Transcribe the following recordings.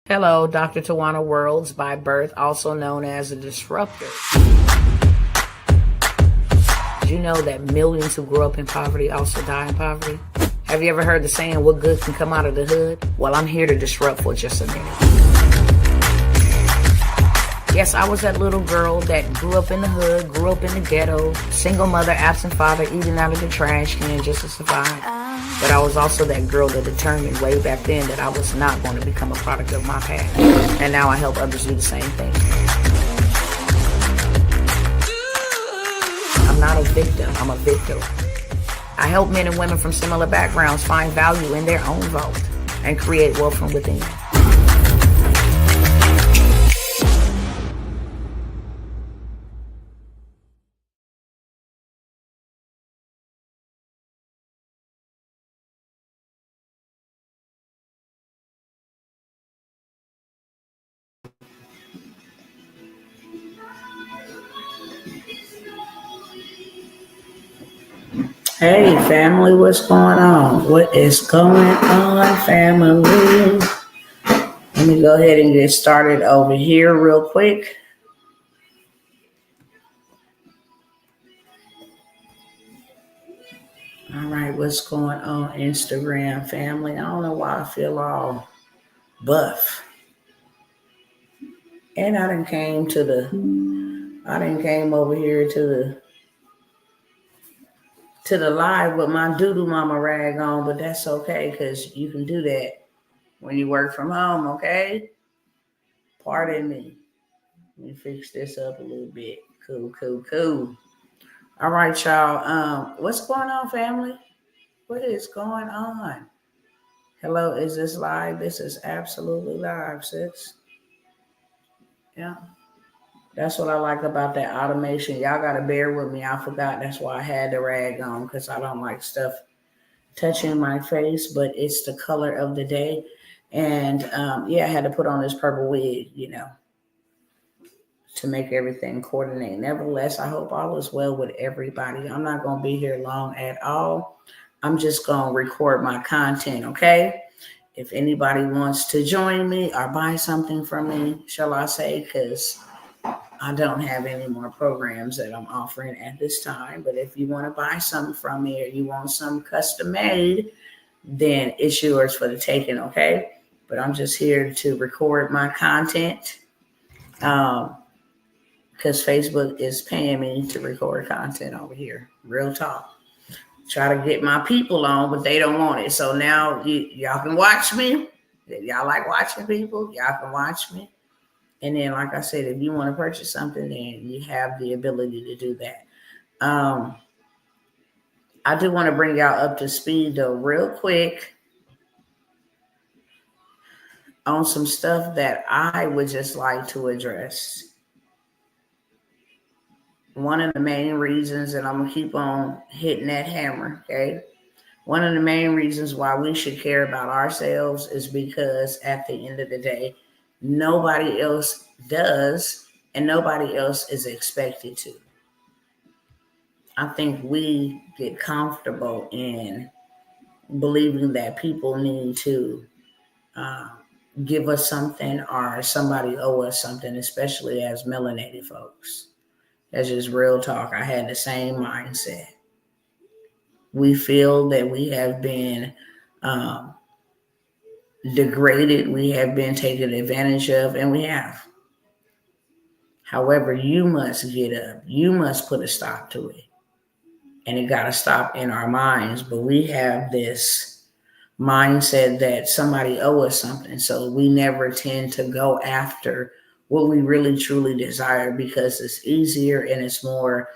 Hello, Dr. Tawana Worlds by birth, also known as a disruptor. Did you know that millions who grow up in poverty also die in poverty? Have you ever heard the saying, what good can come out of the hood? Well, I'm here to disrupt for just a minute. Yes, I was that little girl that grew up in the hood, grew up in the ghetto, single mother, absent father, eating out of the trash can just to survive. But I was also that girl that determined way back then that I was not going to become a product of my past. And now I help others do the same thing. I'm not a victim, I'm a victor. I help men and women from similar backgrounds find value in their own vault and create wealth from within. Hey family, what's going on? What is going on, family? Let me go ahead and get started over here real quick. All right, what's going on, Instagram family? I don't know why I feel all buff. And I done came over here to the live with my doodoo mama rag on, but that's okay because you can do that when you work from home, okay? Pardon me. Let me fix this up a little bit. Cool. All right, y'all. What's going on, family? What is going on? Hello, is this live? This is absolutely live, sis. Yeah. That's what I like about that automation. Y'all got to bear with me. I forgot. That's why I had the rag on because I don't like stuff touching my face, but it's the color of the day. And I had to put on this purple wig, to make everything coordinate. Nevertheless, I hope all is well with everybody. I'm not going to be here long at all. I'm just going to record my content, okay? If anybody wants to join me or buy something from me, shall I say, because I don't have any more programs that I'm offering at this time. But if you want to buy something from me or you want some custom made, then it's yours for the taking, okay? But I'm just here to record my content because Facebook is paying me to record content over here. Real talk. Try to get my people on, but they don't want it. So now y'all can watch me. If y'all like watching people, y'all can watch me. And then, like I said, if you want to purchase something, then you have the ability to do that. I do want to bring y'all up to speed, though, real quick on some stuff that I would just like to address. One of the main reasons, and I'm going to keep on hitting that hammer, okay? One of the main reasons why we should care about ourselves is because at the end of the day, nobody else does and nobody else is expected to. I think we get comfortable in believing that people need to give us something or somebody owe us something, especially as melanated folks. That's just real talk. I had the same mindset. We feel that we have been degraded, we have been taken advantage of, and we have. However, you must get up. You must put a stop to it. And it got to stop in our minds. But we have this mindset that somebody owe us something. So we never tend to go after what we really truly desire because it's easier and it's more,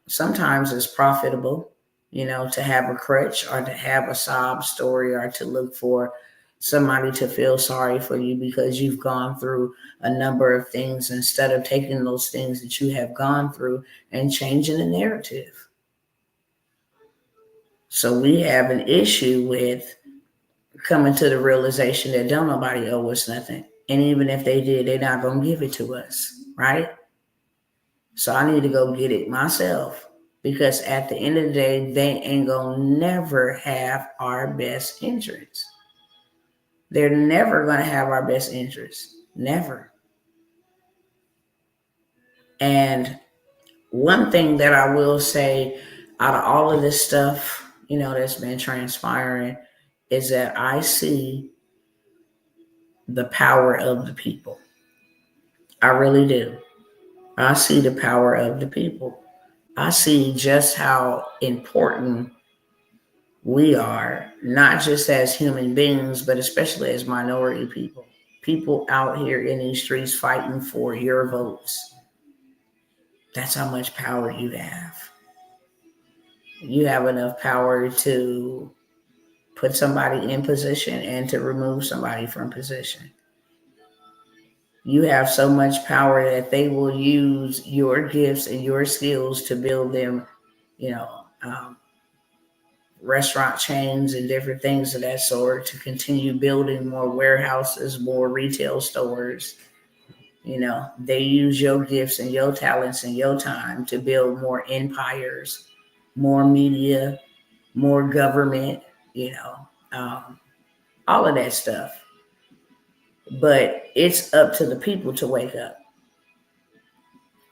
sometimes it's profitable, to have a crutch or to have a sob story or to look for somebody to feel sorry for you because you've gone through a number of things instead of taking those things that you have gone through and changing the narrative. So we have an issue with coming to the realization that don't nobody owe us nothing. And even if they did, they're not going to give it to us, right? So I need to go get it myself because at the end of the day, they ain't going to never have our best interests. They're never going to have our best interests. Never. And one thing that I will say out of all of this stuff, that's been transpiring is that I see the power of the people. I really do. I see the power of the people. I see just how important we are, not just as human beings, but especially as minority people. People out here in these streets fighting for your votes. That's how much power you have. You have enough power to put somebody in position and to remove somebody from position. You have so much power that they will use your gifts and your skills to build them, restaurant chains and different things of that sort, to continue building more warehouses, more retail stores. They use your gifts and your talents and your time to build more empires, more media, more government, all of that stuff. But it's up to the people to wake up.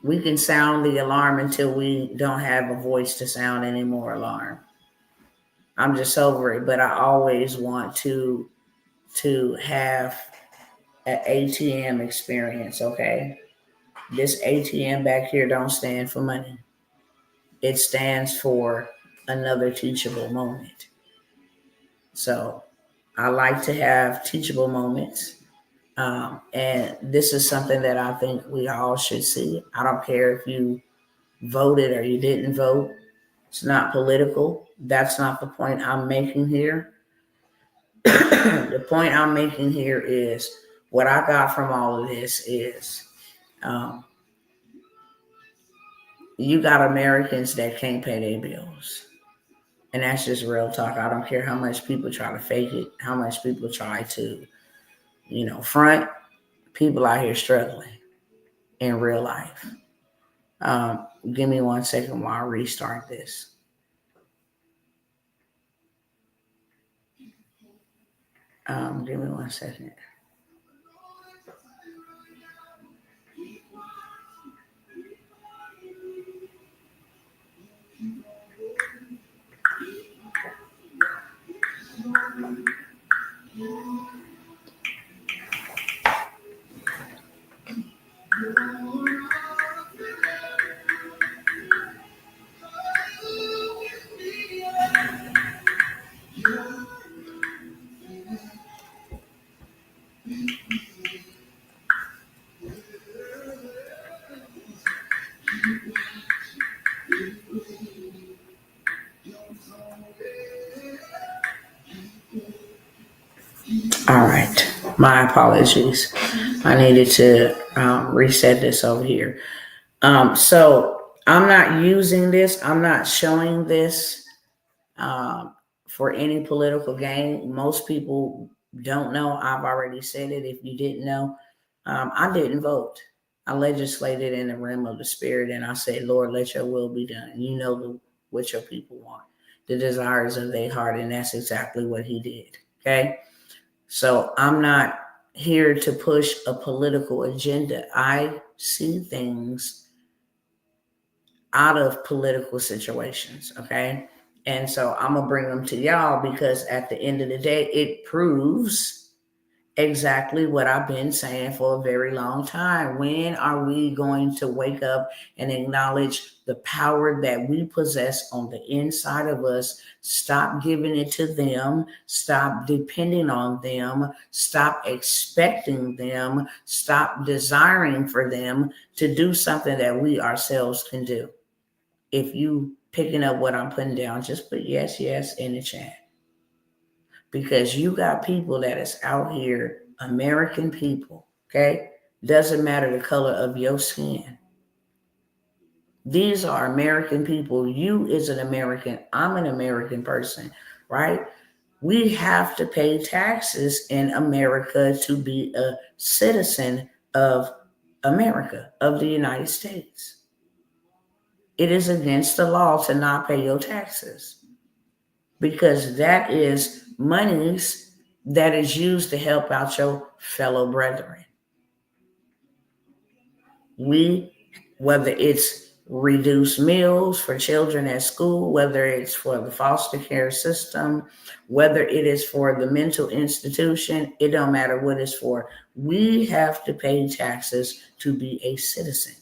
We can sound the alarm until we don't have a voice to sound any more alarm. I'm just over it, but I always want to have an ATM experience, okay? This ATM back here don't stand for money. It stands for another teachable moment. So I like to have teachable moments. And this is something that I think we all should see. I don't care if you voted or you didn't vote. It's not political. That's not the point I'm making here. The point I'm making here is what I got from all of this is you got Americans that can't pay their bills. And that's just real talk. I don't care how much people try to fake it, how much people try to, front. People out here struggling in real life. Give me 1 second while I restart this. Give me 1 second. All right. My apologies. I needed to reset this over here. So I'm not using this. I'm not showing this for any political gain. Most people don't know. I've already said it. If you didn't know, I didn't vote. I legislated in the realm of the spirit, and I said, Lord, let your will be done. You know what your people want, the desires of their heart, and that's exactly what he did. Okay? So I'm not here to push a political agenda. I see things out of political situations, okay? And so I'm going to bring them to y'all because at the end of the day, it proves exactly what I've been saying for a very long time. When are we going to wake up and acknowledge the power that we possess on the inside of us? Stop giving it to them. Stop depending on them. Stop expecting them. Stop desiring for them to do something that we ourselves can do. If you picking up what I'm putting down, just put yes in the chat. Because you got people that is out here, American people, okay? Doesn't matter the color of your skin. These are American people. You is an American. I'm an American person, right? We have to pay taxes in America to be a citizen of America, of the United States. It is against the law to not pay your taxes because that is monies that is used to help out your fellow brethren. Whether it's reduced meals for children at school, whether it's for the foster care system, whether it is for the mental institution, it don't matter what it's for. We have to pay taxes to be a citizen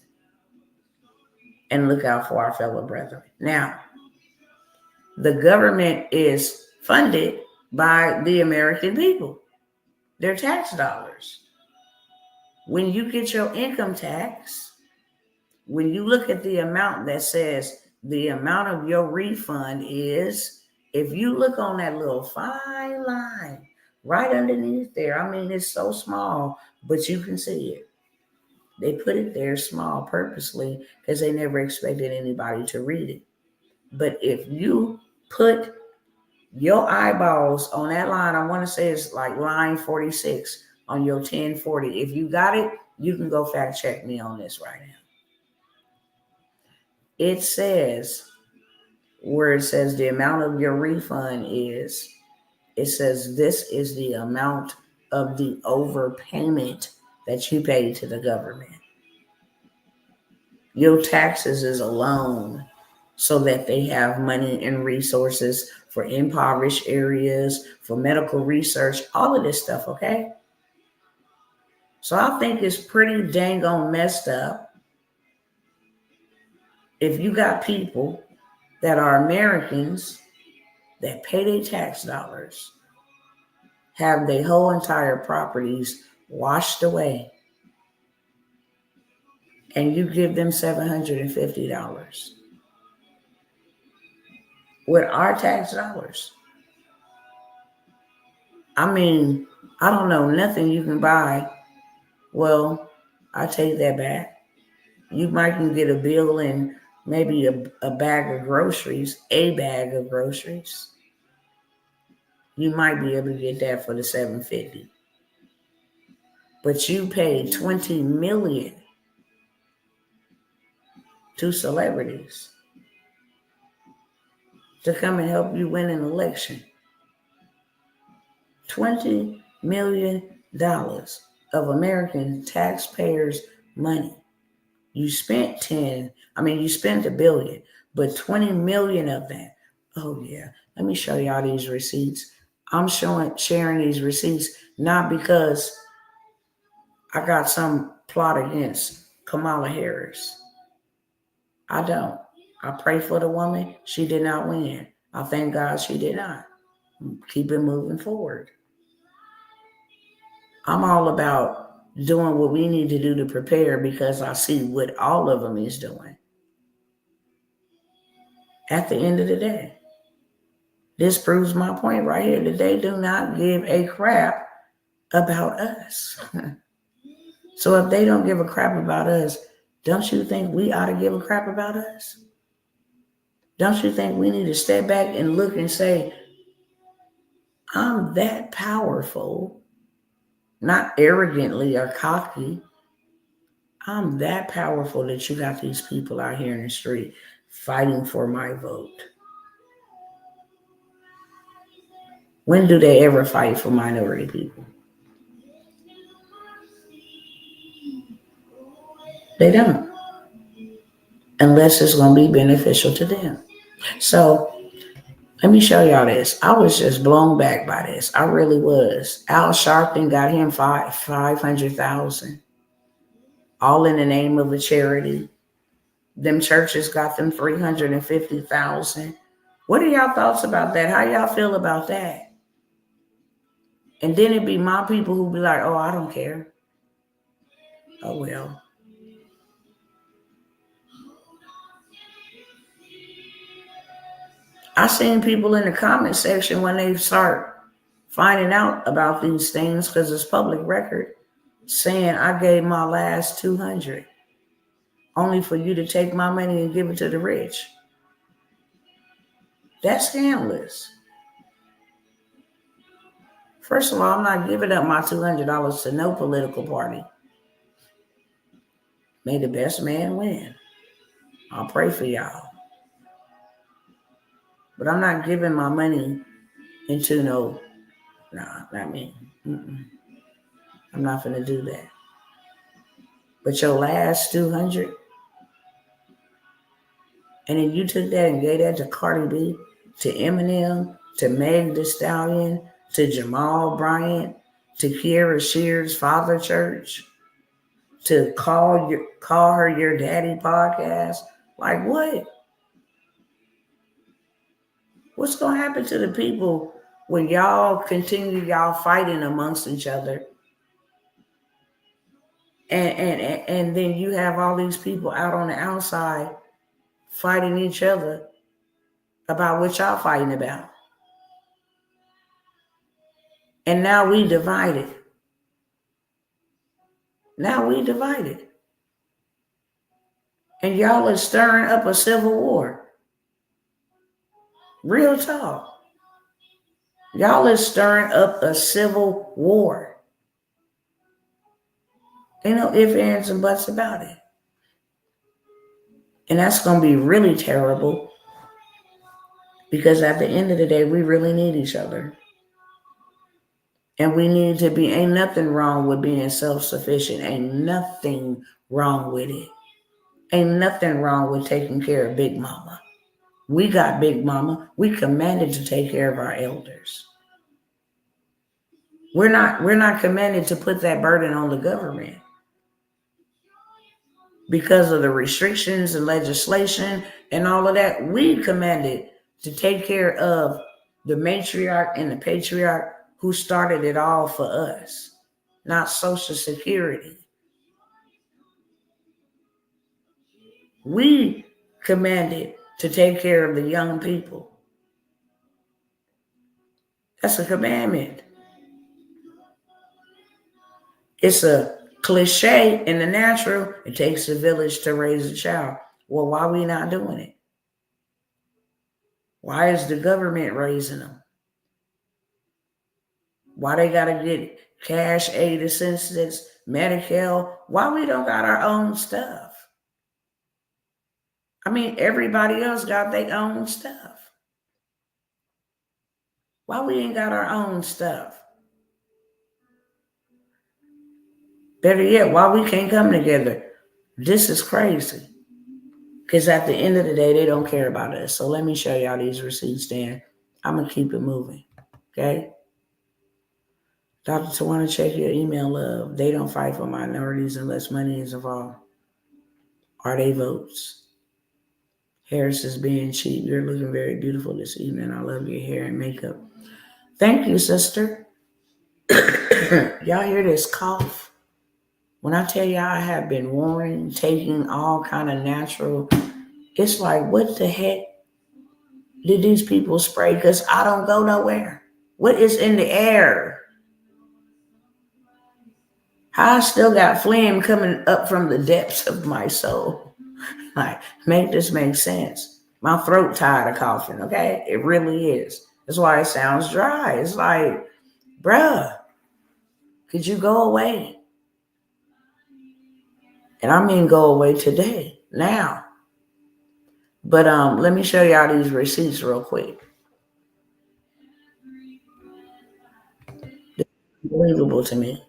and look out for our fellow brethren. Now, the government is funded by the American people, their tax dollars. When you get your income tax, when you look at the amount that says the amount of your refund is, if you look on that little fine line right underneath there, I mean, it's so small, but you can see it. They put it there small purposely because they never expected anybody to read it. But if you put your eyeballs on that line, I want to say it's like line 46 on your 1040. If you got it, you can go fact check me on this right now. It says, where it says the amount of your refund is, it says this is the amount of the overpayment that you pay to the government. Your taxes is alone so that they have money and resources for impoverished areas, for medical research, all of this stuff, okay? So I think it's pretty dang on messed up if you got people that are Americans that pay their tax dollars, have their whole entire properties washed away, and you give them $750 with our tax dollars. I mean, I don't know nothing you can buy. Well, I take that back. You might can get a bill and maybe a bag of groceries, You might be able to get that for the $750. But you paid $20 million to celebrities to come and help you win an election. $20 million of American taxpayers' money. You spent $1 billion, but 20 million of that. Oh yeah, let me show y'all these receipts. I'm sharing these receipts not because I got some plot against Kamala Harris. I don't. I pray for the woman. She did not win. I thank God she did not. Keep it moving forward. I'm all about doing what we need to do to prepare because I see what all of them is doing. At the end of the day, this proves my point right here that they do not give a crap about us. So if they don't give a crap about us, don't you think we ought to give a crap about us? Don't you think we need to step back and look and say, I'm that powerful, not arrogantly or cocky. I'm that powerful that you got these people out here in the street fighting for my vote. When do they ever fight for minority people? They don't. Unless it's going to be beneficial to them. So let me show y'all this. I was just blown back by this. I really was. Al Sharpton got him 500,000, all in the name of a charity. Them churches got them 350,000. What are y'all thoughts about that? How y'all feel about that? And then it'd be my people who be like, oh, I don't care. Oh, well. I seen people in the comment section when they start finding out about these things, because it's public record, saying I gave my last 200 only for you to take my money and give it to the rich. That's scandalous. First of all, I'm not giving up my $200 to no political party. May the best man win. I'll pray for y'all. But I'm not giving my money into no Nah, not me. I'm not gonna do that. But your last 200, and then you took that and gave that to Cardi B, to Eminem, to Meg Thee Stallion, to Jamal Bryant, to Kiara Shear's Father Church, to call her your daddy podcast. Like what? What's gonna happen to the people when y'all continue y'all fighting amongst each other? And then you have all these people out on the outside fighting each other about what y'all fighting about. And now we divided. Now we divided. And y'all are stirring up a civil war. Real talk. Y'all are stirring up a civil war. Ain't no ifs, ands, and buts about it. And that's going to be really terrible because at the end of the day, we really need each other. And we need to be, ain't nothing wrong with being self-sufficient. Ain't nothing wrong with it. Ain't nothing wrong with taking care of Big Mama. We got Big Mama. We commanded to take care of our elders. We're not commanded to put that burden on the government because of the restrictions and legislation and all of that. We commanded to take care of the matriarch and the patriarch who started it all for us, not Social Security. We commanded to take care of the young people. That's a commandment. It's a cliche in the natural. It takes a village to raise a child. Well, why are we not doing it? Why is the government raising them? Why they got to get cash aid assistance, Medicare? Why we don't got our own stuff? I mean, everybody else got their own stuff. Why we ain't got our own stuff? Better yet, why we can't come together? This is crazy. Because at the end of the day, they don't care about us. So let me show y'all these receipts then. I'm going to keep it moving. Okay? Dr. Tawana, check your email, love. They don't fight for minorities unless money is involved. Are they votes? Harris is being cheap. You're looking very beautiful this evening. I love your hair and makeup. Thank you, sister. Y'all hear this cough? When I tell y'all I have been warring, taking all kind of natural, it's like, what the heck did these people spray? Because I don't go nowhere. What is in the air? I still got phlegm coming up from the depths of my soul. Like, make this make sense. My throat tired of coughing, okay? It really is. That's why it sounds dry. It's like, bruh, could you go away? And I mean go away today, now. But let me show y'all these receipts real quick. It's unbelievable to me.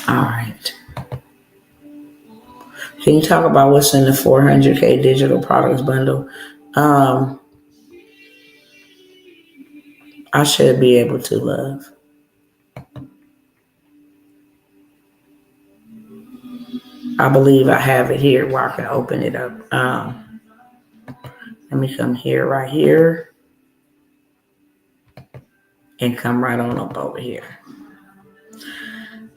All right. Can you talk about what's in the 400K digital products bundle? I should be able to, love. I believe I have it here where I can open it up. Let me come here, right here, and come right on up over here.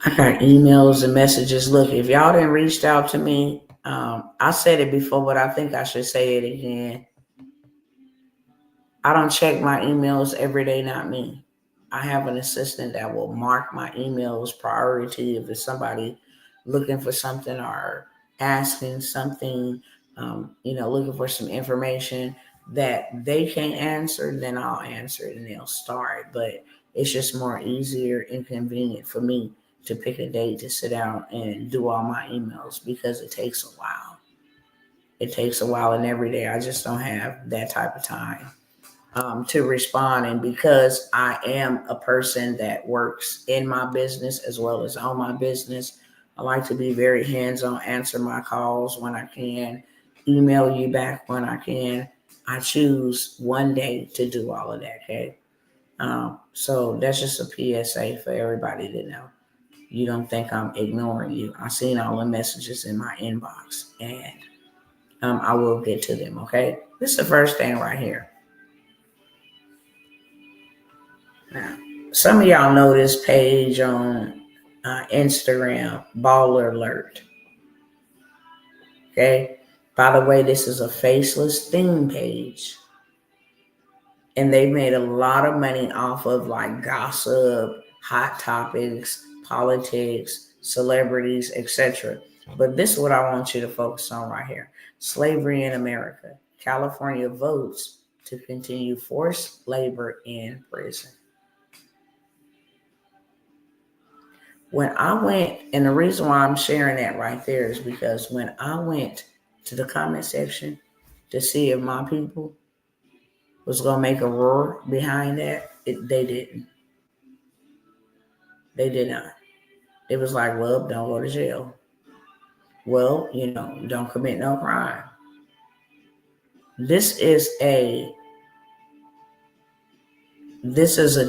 I got emails and messages. Look, if y'all didn't reach out to me, I said it before, but I think I should say it again. I don't check my emails every day, not me. I have an assistant that will mark my emails priority if it's somebody looking for something or asking something, looking for some information that they can't answer, then I'll answer it and they'll start. But it's just more easier and convenient for me to pick a date to sit down and do all my emails because it takes a while. It takes a while, and every day I just don't have that type of time to respond. And because I am a person that works in my business as well as on my business, I like to be very hands-on, answer my calls when I can, email you back when I can. I choose one day to do all of that, okay? So that's just a PSA for everybody to know. You don't think I'm ignoring you. I seen all the messages in my inbox, and I will get to them, okay? This is the first thing right here. Now, some of y'all know this page on Instagram, Baller Alert. Okay. By the way, this is a faceless theme page. And they made a lot of money off of like gossip, hot topics, politics, celebrities, etc. But this is what I want you to focus on right here. Slavery in America. California votes to continue forced labor in prison. When I went, and the reason why I'm sharing that right there is because when I went to the comment section to see if my people was going to make a roar behind that, they didn't. They did not. It was like, well, don't go to jail. Well, don't commit no crime. This is a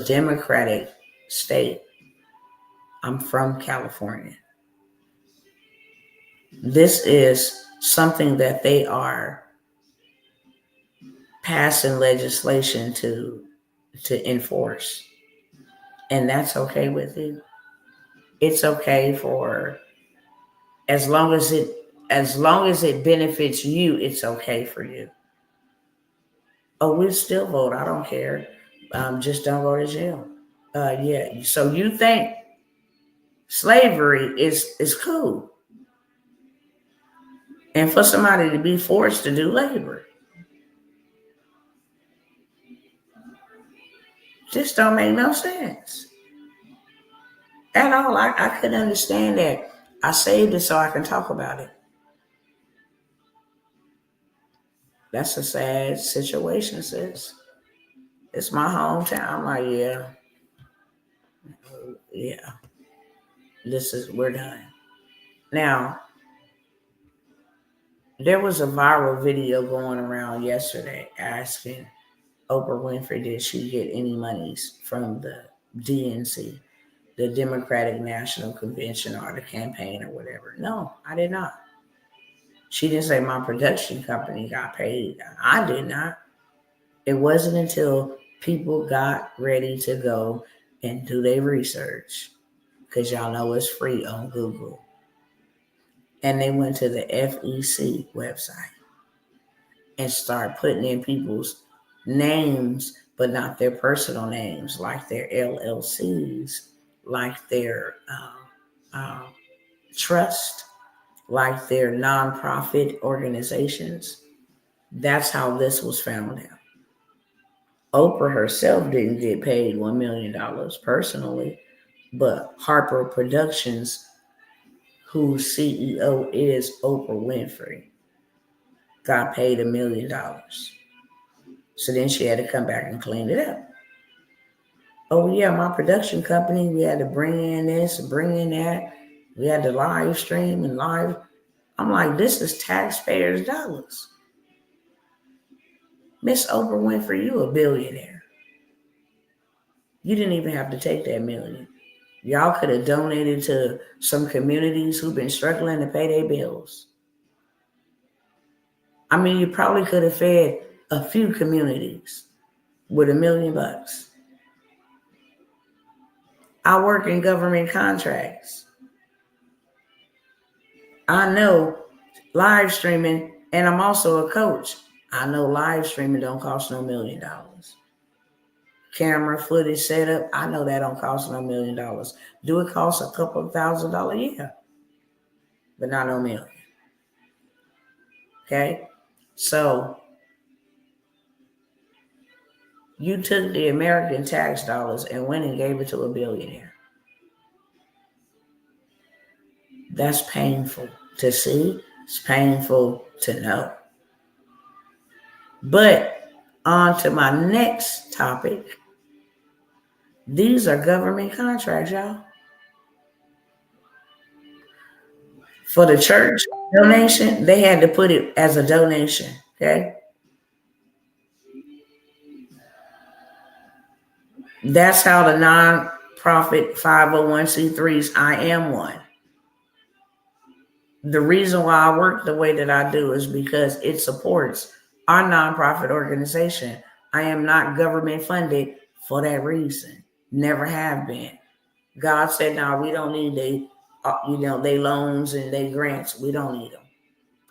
Democratic state. I'm from California. This is something that they are passing legislation to enforce. And that's okay with you. It's okay for as long as it benefits you, it's okay for you. Oh, we'll still vote. I don't care. Just don't go to jail. Yeah. So you think slavery is cool. And for somebody to be forced to do labor. Just don't make no sense. At all. I couldn't understand that. I saved it so I can talk about it. That's a sad situation, sis. It's my hometown. I'm like, yeah. We're done. Now, there was a viral video going around yesterday asking Oprah Winfrey, did she get any monies from the DNC, the Democratic National Convention, or the campaign or whatever? No, I did not. She didn't say my production company got paid. I did not. It wasn't until people got ready to go and do their research, because y'all know it's free on Google. And they went to the FEC website and start putting in people's names, but not their personal names, like their LLCs, like their trust, like their nonprofit organizations. That's how this was found out. Oprah herself didn't get paid $1 million personally, but Harper Productions, whose CEO is Oprah Winfrey, got paid $1 million. So then she had to come back and clean it up. Oh yeah, my production company, we had to bring in this, bring in that. We had to live stream and live. I'm like, this is taxpayers' dollars. Miss Oprah Winfrey, you a billionaire. You didn't even have to take that $1 million. Y'all could have donated to some communities who've been struggling to pay their bills. I mean, you probably could have fed a few communities with $1 million. I work in government contracts. I know live streaming, and I'm also a coach. I know live streaming don't cost no $1 million. Camera footage setup, I know that don't cost no $1 million. Do it cost a couple of $1,000s? Yeah, but not no $1 million. Okay, so you took the American tax dollars and went and gave it to a billionaire. That's painful to see. It's painful to know. But on to my next topic. These are government contracts, y'all. For the church donation, they had to put it as a donation. Okay. That's how the non-profit 501c3s, I am one. The reason why I work the way that I do is because it supports our nonprofit organization. I am not government funded for that reason. Never have been. God said, "No, we don't need they loans and they grants. We don't need them."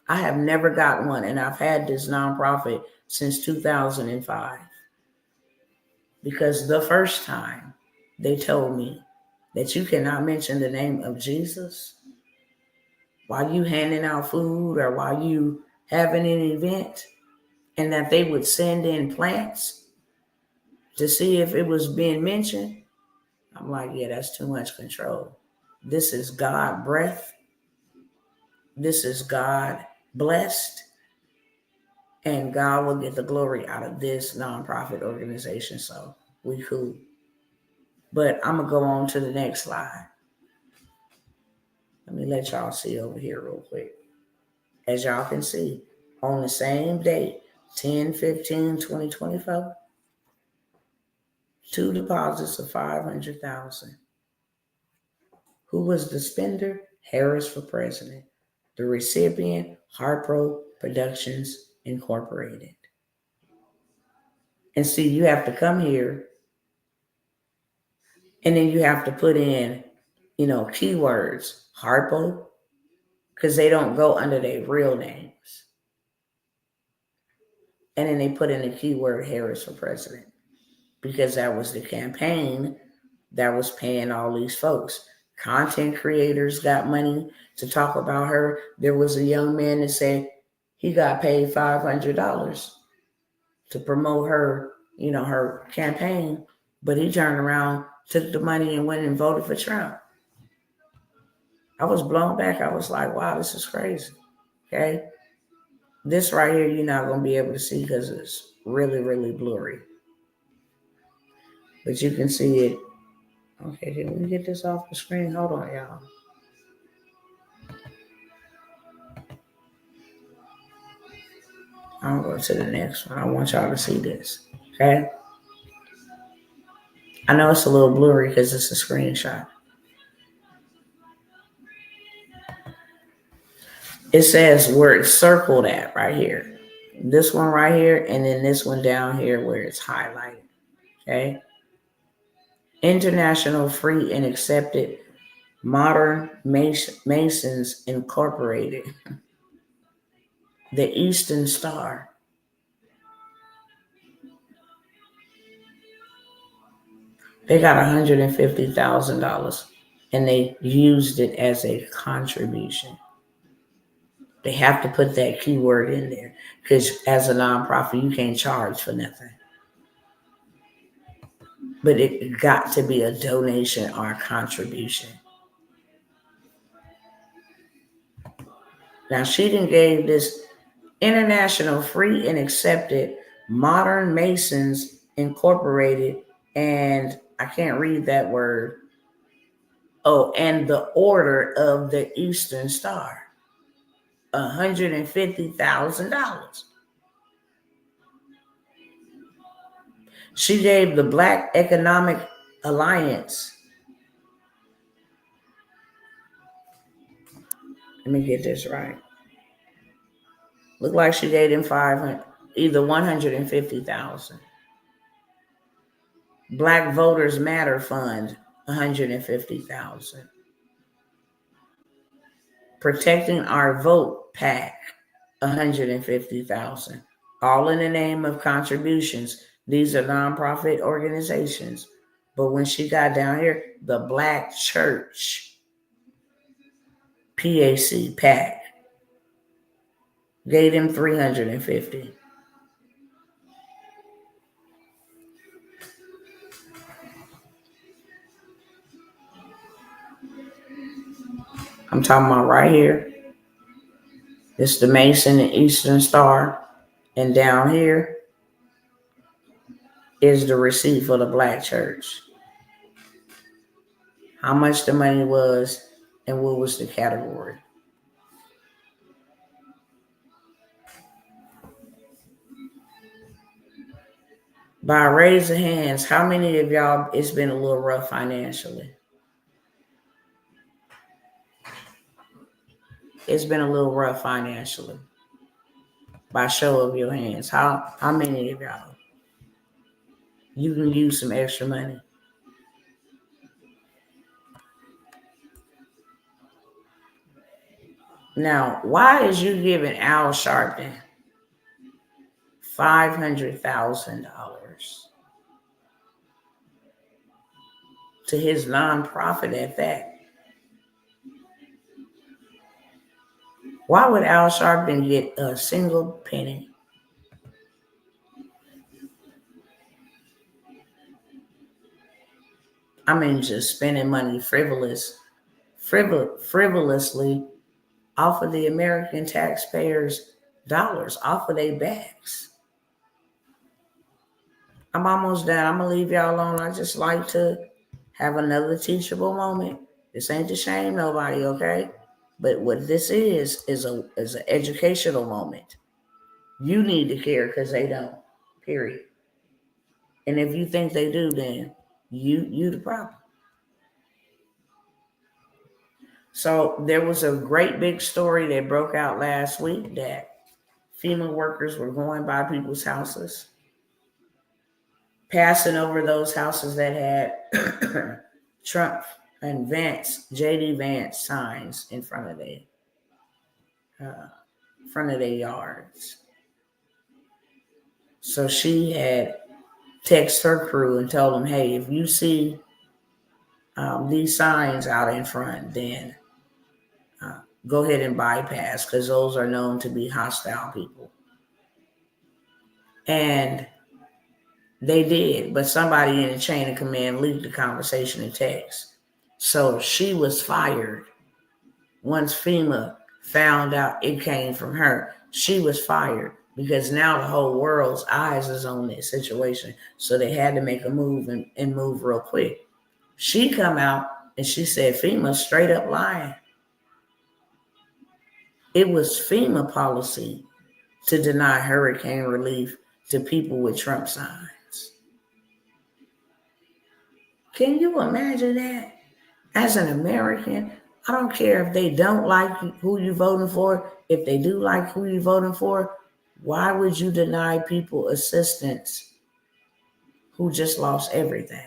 I have never got one, and I've had this nonprofit since 2005 because the first time they told me that you cannot mention the name of Jesus while you handing out food or while you having an event, and that they would send in plants to see if it was being mentioned. I'm like, yeah, that's too much control. This is God breath. This is God blessed. And God will get the glory out of this nonprofit organization. So we cool. But I'm going to go on to the next slide. Let me let y'all see over here real quick. As y'all can see, on the same date, 10/15/2024, 2 deposits of $500,000. Who was the spender? Harris for president. The recipient, Harpro Productions Incorporated. And see, you have to come here and then you have to put in, keywords, Harpo, because they don't go under their real names. And then they put in the keyword Harris for president because that was the campaign that was paying all these folks. Content creators got money to talk about her. There was a young man that said he got paid $500 to promote her, her campaign, but he turned around, took the money and went and voted for Trump. I was blown back. I was like, wow, this is crazy. Okay. This right here, you're not going to be able to see because it's really, really blurry. But you can see it. Okay, can we get this off the screen? Hold on, y'all. I'll go to the next one. I want y'all to see this. Okay. I know it's a little blurry because it's a screenshot. It says where it's circled at right here. This one right here, and then this one down here where it's highlighted. Okay. International Free and Accepted Modern Masons Incorporated. The Eastern Star. They got $150,000 and they used it as a contribution. They have to put that keyword in there because as a nonprofit, you can't charge for nothing. But it got to be a donation or a contribution. Now, she done gave this International Free and Accepted Modern Masons Incorporated, and I can't read that word. Oh, and the Order of the Eastern Star. $150,000. She gave the Black Economic Alliance. Let me get this right. Look like she gave them 500, either 150,000. Black Voters Matter Fund, 150,000. Protecting Our Vote PAC, 150,000. All in the name of contributions. These are nonprofit organizations. But when she got down here, the Black Church, PAC, gave them 350. I'm talking about right here. It's the Mason and Eastern Star. And down here is the receipt for the black church. How much the money was and what was the category. By a raise of hands, how many of y'all it's been a little rough financially? It's been a little rough financially. By show of your hands, how many of y'all? You can use some extra money. Now, why is you giving Al Sharpton $500,000 to his nonprofit at that? Why would Al Sharpton get a single penny? I mean, just spending money frivolously off of the American taxpayers' dollars, off of their backs. I'm almost done. I'm going to leave y'all alone. I just like to have another teachable moment. This ain't to shame nobody, okay? But what this is an educational moment. You need to care because they don't, period. And if you think they do, then you the problem. So there was a great big story that broke out last week that FEMA workers were going by people's houses, passing over those houses that had Trump and JD Vance signs in front of their yards. So she had texted her crew and told them, hey, if you see these signs out in front, then go ahead and bypass, because those are known to be hostile people. And they did, but somebody in the chain of command leaked the conversation in text. So she was fired. Once FEMA found out it came from her, she was fired because now the whole world's eyes is on this situation. So they had to make a move and move real quick. She come out and she said FEMA straight up lying. It was FEMA policy to deny hurricane relief to people with Trump signs. Can you imagine that? As an American, I don't care if they don't like who you're voting for. If they do like who you're voting for, why would you deny people assistance who just lost everything?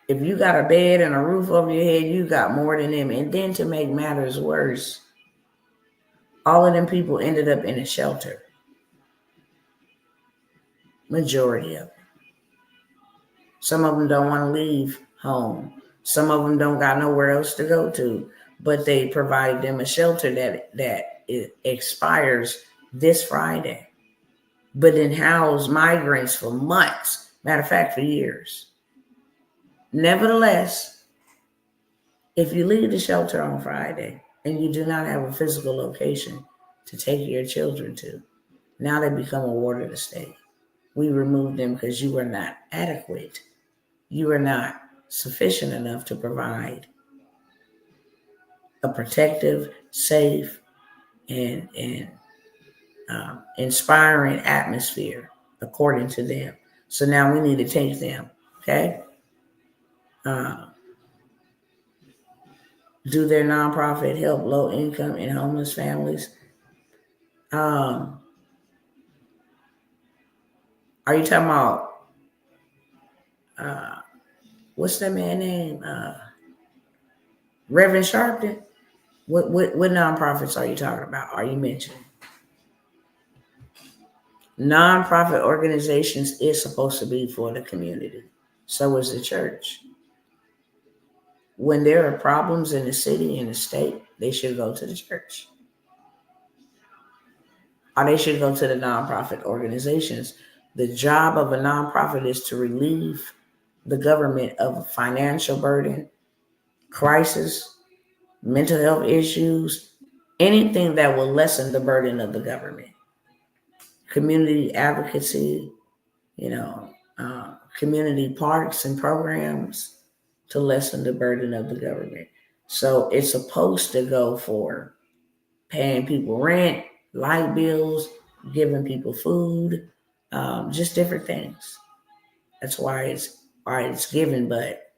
If you got a bed and a roof over your head, you got more than them. And then to make matters worse, all of them people ended up in a shelter. Majority of them. Some of them don't want to leave home. Some of them don't got nowhere else to go to, but they provided them a shelter that it expires this Friday, but then housed migrants for months. Matter of fact, for years. Nevertheless, if you leave the shelter on Friday and you do not have a physical location to take your children to, now they become a ward of the state. We removed them because you were not adequate. You are not sufficient enough to provide a protective, safe, and inspiring atmosphere, according to them. So now we need to take them, okay? Do their nonprofit help low-income and homeless families? Are you talking about, what's that man's name? Reverend Sharpton? What nonprofits are you talking about? Are you mentioning? Nonprofit organizations is supposed to be for the community. So is the church. When there are problems in the city and the state, they should go to the church. Or they should go to the nonprofit organizations. The job of a nonprofit is to relieve the government of a financial burden crisis, mental health issues, anything that will lessen the burden of the government. Community advocacy, community parks and programs to lessen the burden of the government. So it's supposed to go for paying people rent, light bills, giving people food, just different things. That's why it's given. But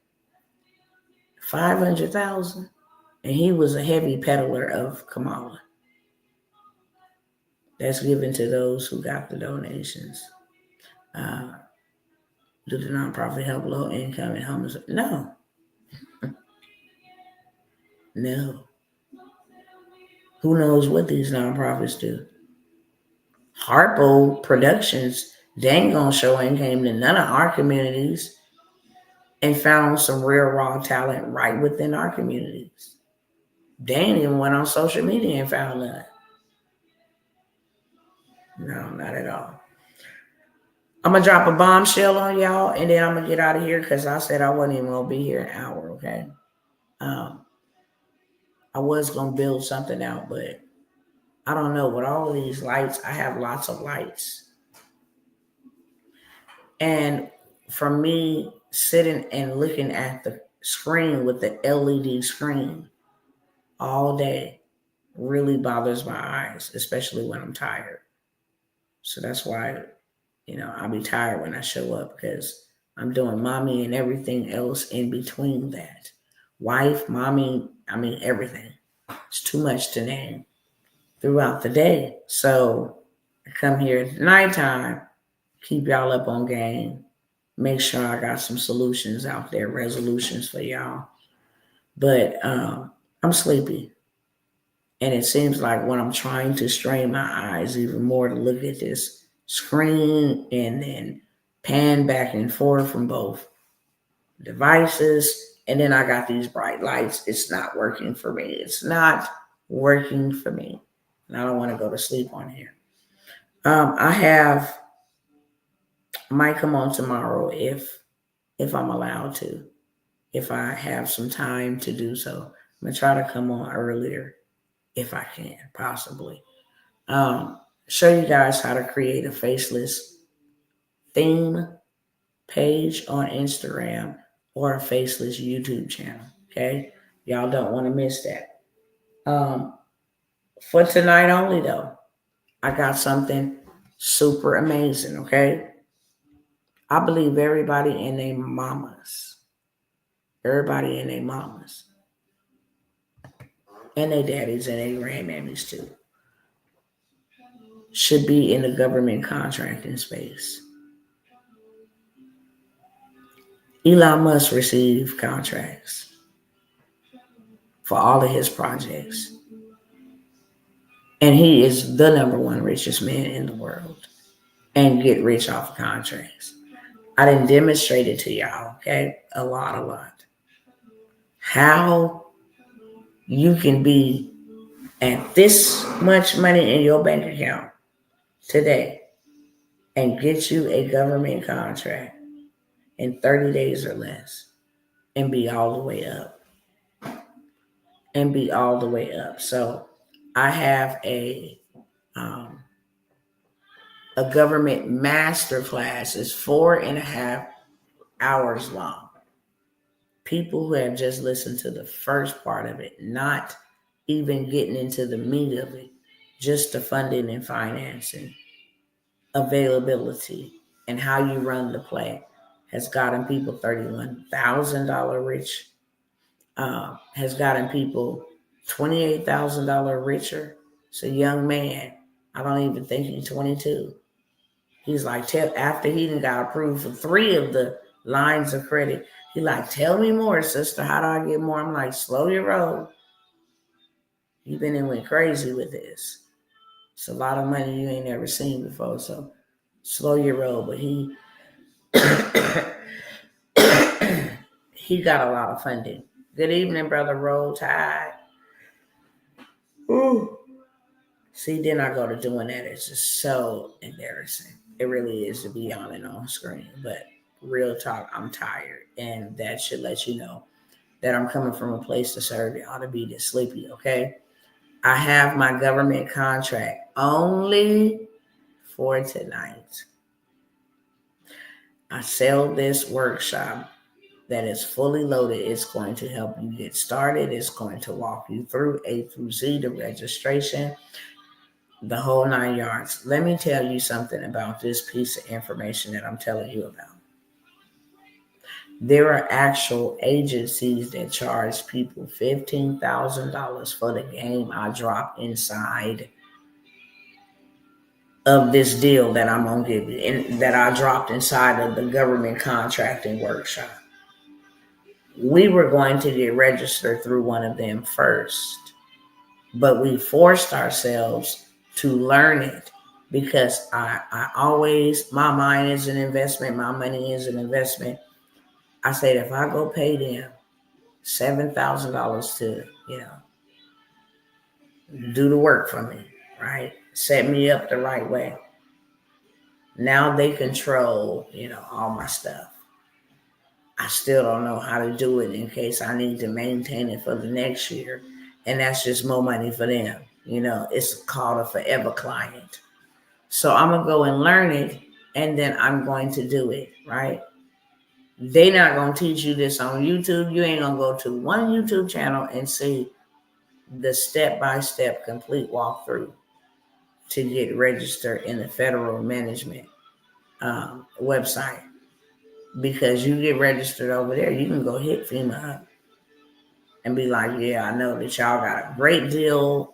500,000, and he was a heavy peddler of Kamala. That's given to those who got the donations. Uh, do the nonprofit help low income and homeless? No, no. Who knows what these nonprofits do? Harpo Productions, they ain't gonna show and came to none of our communities and found some real raw talent right within our communities. They ain't even went on social media and found none. No, not at all. I'm gonna drop a bombshell on y'all, and then I'm gonna get out of here because I said I wasn't even gonna be here an hour. Okay, um, I was gonna build something out, but I don't know. With all of these lights, I have lots of lights, and from me sitting and looking at the screen with the LED screen all day really bothers my eyes, especially when I'm tired. So that's why, I'll be tired when I show up because I'm doing mommy and everything else in between that. Wife, mommy, everything. It's too much to name throughout the day. So I come here at nighttime, keep y'all up on game, make sure I got some solutions out there, resolutions for y'all. But I'm sleepy. And it seems like when I'm trying to strain my eyes even more to look at this screen and then pan back and forth from both devices, and then I got these bright lights, it's not working for me. It's not working for me. And I don't want to go to sleep on here. I might come on tomorrow if I'm allowed to, if I have some time to do so. I'm gonna try to come on earlier if I can, possibly. Show you guys how to create a faceless theme page on Instagram or a faceless YouTube channel. Okay, y'all don't want to miss that. For tonight only though, I got something super amazing. Okay, I believe everybody and their mamas, and their daddies and their grandmammies too, should be in the government contracting space. Elon Musk received contracts for all of his projects. And he is the number one richest man in the world and get rich off contracts. I didn't demonstrate it to y'all, okay? A lot. How you can be at this much money in your bank account today and get you a government contract in 30 days or less and be all the way up. So I have a government master class. It's 4.5 hours long. People who have just listened to the first part of it, not even getting into the meat of it, just the funding and financing, availability, and how you run the play has gotten people $31,000 rich, has gotten people $28,000 richer. It's a young man. I don't even think he's 22. He's like, after he done got approved for 3 of the lines of credit, he like, tell me more, sister. How do I get more? I'm like, slow your roll. You've been in went crazy with this. It's a lot of money you ain't never seen before, so slow your roll. But he he got a lot of funding. Good evening, brother Roll Tide. Ooh. See, then I go to doing that. It's just so embarrassing. It really is to be on and on screen. But real talk, I'm tired. And that should let you know that I'm coming from a place to serve y'all to be this sleepy, okay? I have my government contract only for tonight. I sell this workshop that is fully loaded. It's going to help you get started. It's going to walk you through A through Z, the registration, the whole 9 yards. Let me tell you something about this piece of information that I'm telling you about. There are actual agencies that charge people $15,000 for the game I drop inside of this deal that I'm going to give you, and that I dropped inside of the government contracting workshop. We were going to get registered through one of them first, but we forced ourselves to learn it because I always, my mind is an investment, my money is an investment. I said, if I go pay them $7,000 to, do the work for me, right? Set me up the right way. Now they control, all my stuff. I still don't know how to do it in case I need to maintain it for the next year. And that's just more money for them. It's called a forever client. So I'm going to go and learn it, and then I'm going to do it, right? They're not going to teach you this on YouTube. You ain't going to go to one YouTube channel and see the step-by-step complete walkthrough to get registered in the federal management website. Because you get registered over there, you can go hit FEMA up and be like, yeah, I know that y'all got a great deal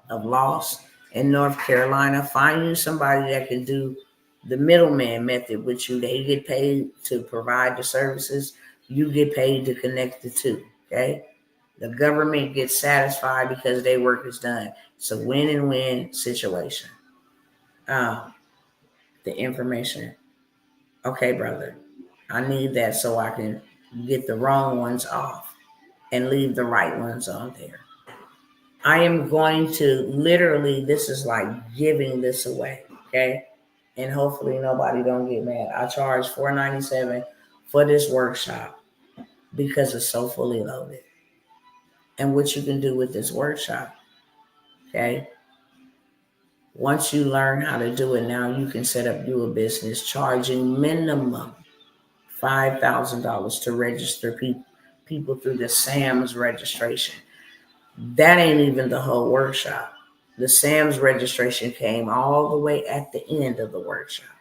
of loss in North Carolina. Find you somebody that can do the middleman method with you. They get paid to provide the services. You get paid to connect the two, okay? The government gets satisfied because their work is done. It's a win-and-win situation. The information. Okay, brother, I need that so I can get the wrong ones off and leave the right ones on there. I am going to literally, this is like giving this away, okay? And hopefully nobody don't get mad. I charge $497 for this workshop because it's so fully loaded. And what you can do with this workshop, okay? Once you learn how to do it, now you can set up you a business charging minimum $5,000 to register people through the SAMS registration. That ain't even the whole workshop. The SAMS registration came all the way at the end of the workshop.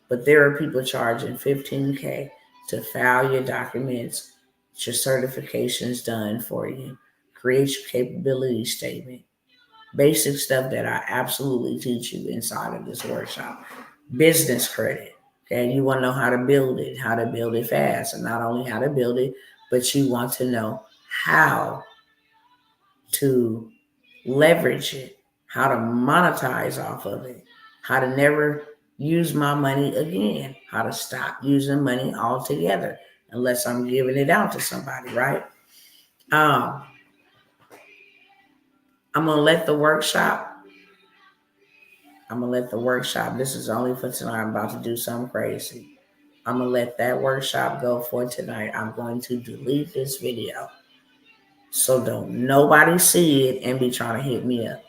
But there are people charging $15K to file your documents, get your certifications done for you, create your capability statement, basic stuff that I absolutely teach you inside of this workshop. Business credit. Okay, you want to know how to build it fast, and not only how to build it, but you want to know how to leverage it, how to monetize off of it, how to never use my money again, how to stop using money altogether unless I'm giving it out to somebody, right? I'm gonna let the workshop. This is only for tonight. I'm about to do something crazy. I'm going to let that workshop go for tonight. I'm going to delete this video. So don't nobody see it and be trying to hit me up.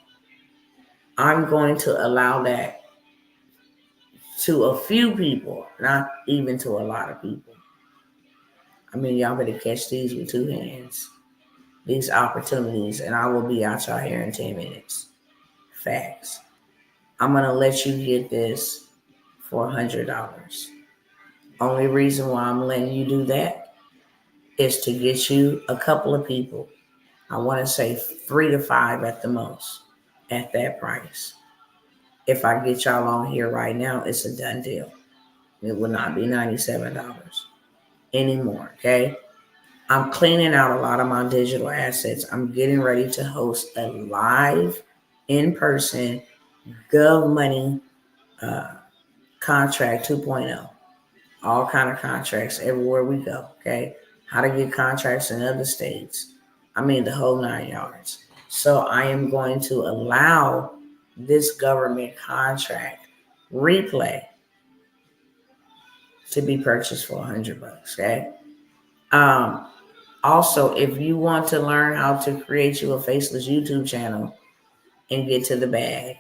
I'm going to allow that to a few people, not even to a lot of people. I mean, y'all better catch these with two hands. These opportunities, and I will be out y'all here in 10 minutes. Facts. I'm going to let you get this for $100. Only reason why I'm letting you do that is to get you a couple of people. I want to say 3 to 5 at the most at that price. If I get y'all on here right now, it's a done deal. It will not be $97 anymore, okay? I'm cleaning out a lot of my digital assets. I'm getting ready to host a live, in-person, Gov Money contract 2.0. All kind of contracts everywhere we go, okay? How to get contracts in other states. I mean, the whole 9 yards. So I am going to allow this government contract replay to be purchased for $100, okay? Also, if you want to learn how to create you a faceless YouTube channel and get to the bag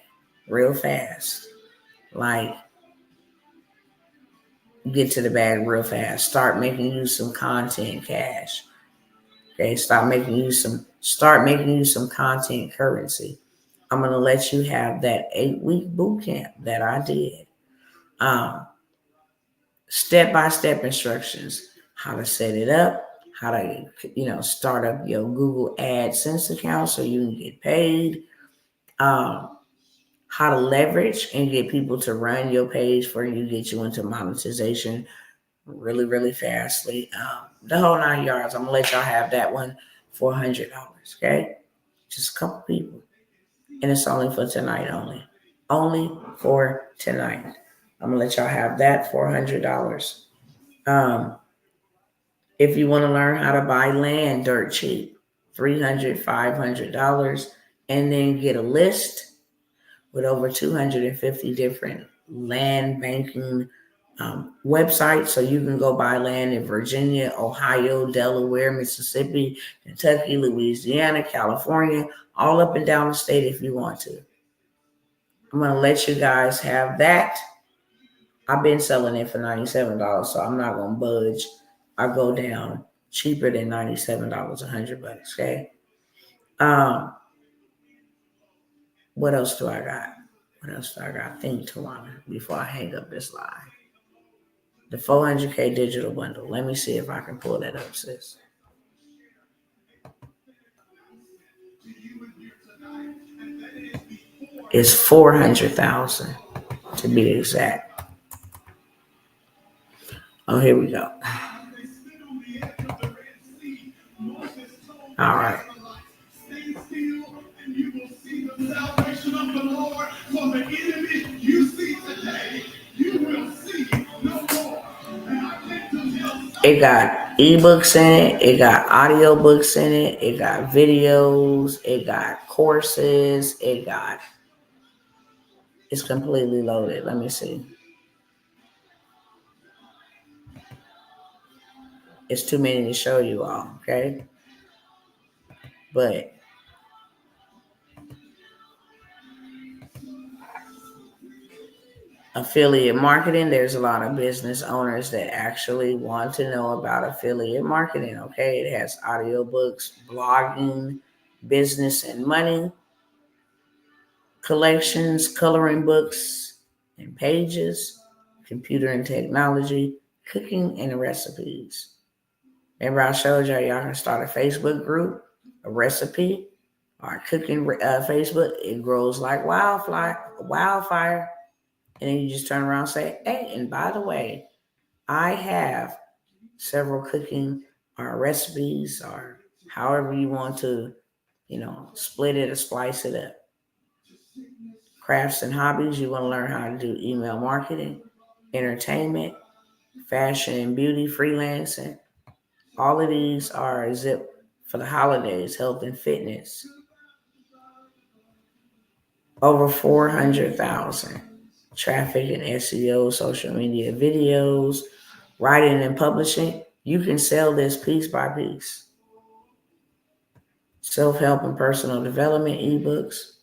real fast, like get to the bag real fast, start making you some content cash. Okay, start making you some content currency. I'm gonna let you have that 8-week boot camp that I did. Um, Step-by-step instructions, how to set it up, how to start up your Google AdSense account so you can get paid, um, how to leverage and get people to run your page for you, get you into monetization really, really fastly. The whole 9 yards. I'm gonna let y'all have that one for $100. Okay, just a couple people, and it's only for tonight only. Only for tonight. I'm gonna let y'all have that for $100. Um, if you want to learn how to buy land dirt cheap, $300, $500, and then get a list with over 250 different land banking websites. So you can go buy land in Virginia, Ohio, Delaware, Mississippi, Kentucky, Louisiana, California, all up and down the state if you want to. I'm going to let you guys have that. I've been selling it for $97, so I'm not going to budge. I go down cheaper than $97, $100, okay? What else do I got? Think, Tawana, before I hang up this live. The 400K digital bundle. Let me see if I can pull that up, sis. It's 400,000 to be exact. Oh, here we go. All right. It got ebooks in it. It got audiobooks in it. It got videos. It got courses. It's completely loaded. Let me see. It's too many to show you all, okay? But affiliate marketing, there's a lot of business owners that actually want to know about affiliate marketing, okay? It has audiobooks, blogging, business and money, collections, coloring books and pages, computer and technology, cooking and recipes. Remember I showed y'all can start a Facebook group, a recipe, or a cooking Facebook. It grows like wildfire. And then you just turn around and say, hey, and by the way, I have several cooking or recipes or however you want to, split it or splice it up. Crafts and hobbies, you want to learn how to do email marketing, entertainment, fashion and beauty, freelancing. All of these are zip for the holidays, health and fitness. Over 400,000. Traffic and SEO, social media videos, writing and publishing. You can sell this piece by piece. Self-help and personal development ebooks.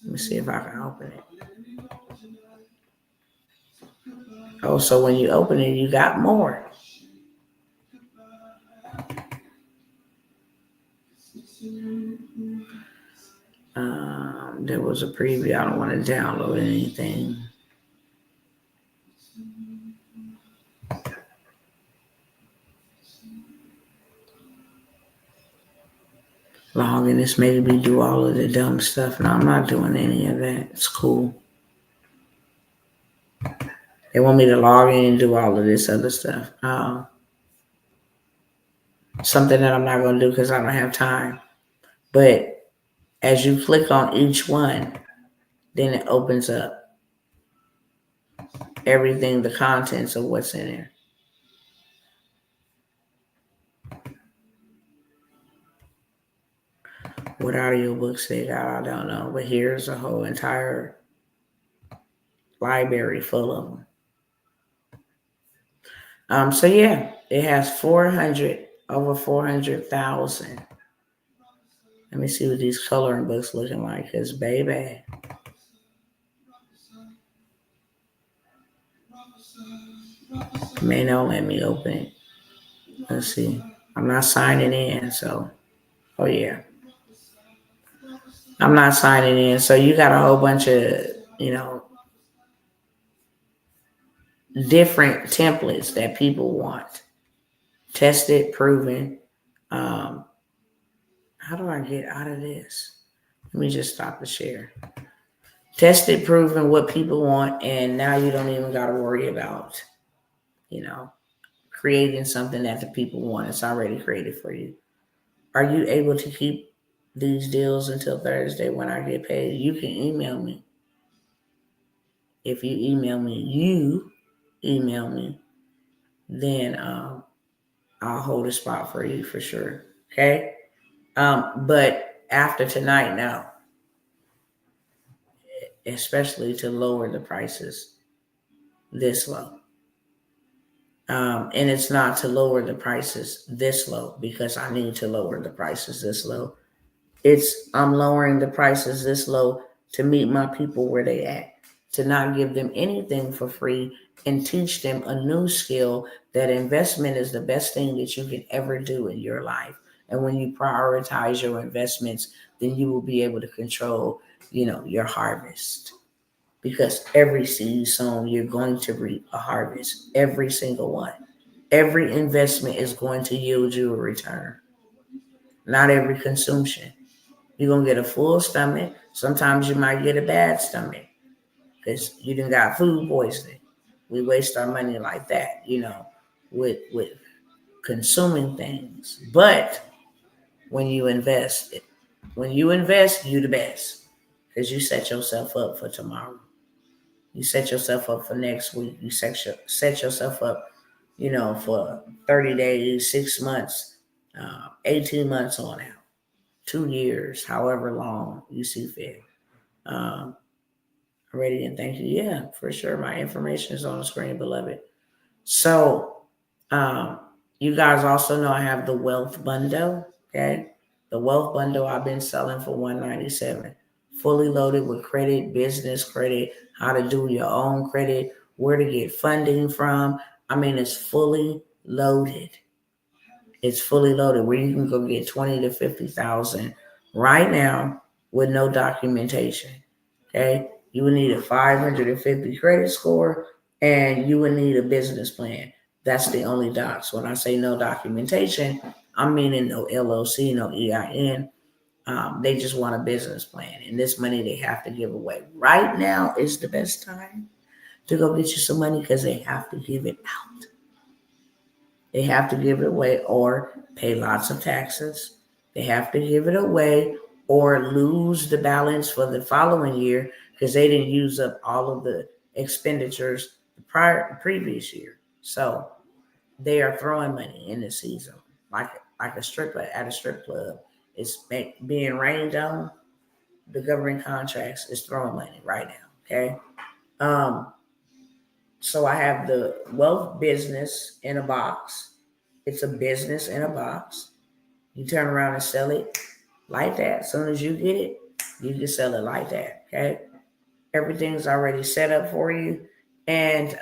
Let me see if I can open it. Oh, so when you open it, you got more. There was a preview. I don't want to download anything. Log in this, made me do all of the dumb stuff. No, I'm not doing any of that. It's cool. They want me to log in and do all of this other stuff. Something that I'm not going to do because I don't have time. But as you click on each one, then it opens up everything, the contents of what's in there. What audiobooks they got, I don't know. But here's a whole entire library full of them. So yeah, It has over 400,000. Let me see what these coloring books looking like, because baby. May not let me open it. Let's see. I'm not signing in, so oh yeah. I'm not signing in. So you got a whole bunch of, different templates that people want. Tested, proven. Um, how do I get out of this? Let me just stop the share. Tested, proven what people want, and now you don't even got to worry about, creating something that the people want. It's already created for you. Are you able to keep these deals until Thursday when I get paid? You can email me. If you email me, then I'll hold a spot for you for sure. Okay? But after tonight now, especially to lower the prices this low. And it's not to lower the prices this low because I need to lower the prices this low. I'm lowering the prices this low to meet my people where they at, to not give them anything for free and teach them a new skill that investment is the best thing that you can ever do in your life. And when you prioritize your investments, then you will be able to control, your harvest. Because every seed sown, you're going to reap a harvest. Every single one. Every investment is going to yield you a return. Not every consumption. You're going to get a full stomach. Sometimes you might get a bad stomach because you done got food poisoning. We waste our money like that, with consuming things. But when you invest, you the best because you set yourself up for tomorrow. You set yourself up for next week. You set yourself up, for 30 days, 6 months, 18 months on out, 2 years, however long you see fit. Ready and thank you. Yeah, for sure. My information is on the screen, beloved. So, you guys also know I have the wealth bundle. Okay, the wealth bundle I've been selling for $197, fully loaded with credit, business credit, how to do your own credit, where to get funding from. I mean, it's fully loaded. It's fully loaded where you can go get 20 to 50,000 right now with no documentation. Okay, you would need a 550 credit score and you would need a business plan. That's the only docs. When I say no documentation, I'm meaning no LLC, no EIN. They just want a business plan, and this money they have to give away. Right now is the best time to go get you some money because they have to give it out. They have to give it away or pay lots of taxes. They have to give it away or lose the balance for the following year because they didn't use up all of the expenditures the previous year. So they are throwing money in the season, like a stripper at a strip club. It's being rained on. The government contracts is throwing money right now. Okay. So I have the wealth business in a box. It's a business in a box. You turn around and sell it like that. As soon as you get it, you can sell it like that. Okay. Everything's already set up for you. And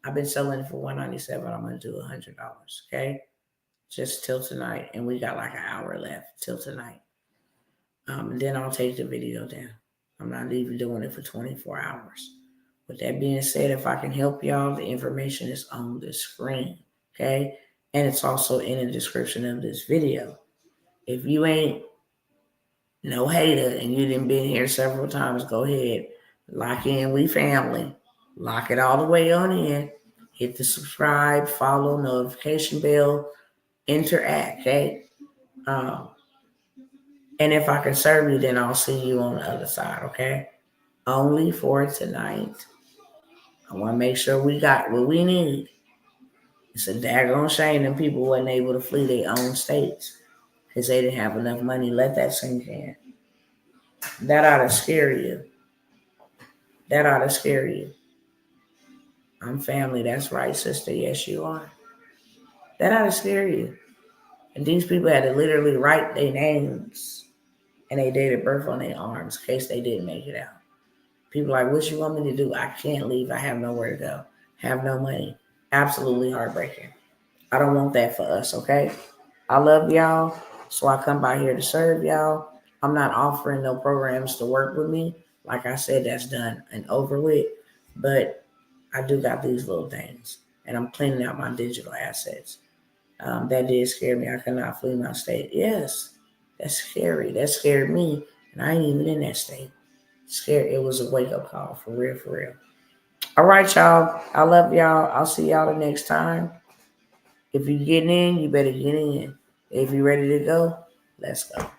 I've been selling it for $197. I'm gonna do $100. Okay. Just till tonight. And we got like an hour left till tonight. And then I'll take the video down. I'm not even doing it for 24 hours. With that being said, if I can help y'all, the information is on the screen, okay? And it's also in the description of this video. If you ain't no hater and you done been here several times, go ahead, lock in, we family. Lock it all the way on in. Hit the subscribe, follow, notification bell, interact, okay? And if I can serve you, then I'll see you on the other side, okay? Only for tonight. I want to make sure we got what we need. It's a daggone shame that people wasn't able to flee their own states because they didn't have enough money. Let that sink in. That ought to scare you. That ought to scare you. I'm family. That's right, sister. Yes, you are. That ought to scare you. And these people had to literally write their names and their date of birth on their arms in case they didn't make it out. People like, what you want me to do? I can't leave. I have nowhere to go. Have no money. Absolutely heartbreaking. I don't want that for us, okay? I love y'all, so I come by here to serve y'all. I'm not offering no programs to work with me. Like I said, that's done and over with. But I do got these little things, and I'm cleaning out my digital assets. That did scare me. I could not flee my state. Yes, that's scary. That scared me, and I ain't even in that state. Scared. It was a wake up call for real, for real. All right, y'all. I love y'all. I'll see y'all the next time. If you getting in, you better get in. If you ready to go, let's go.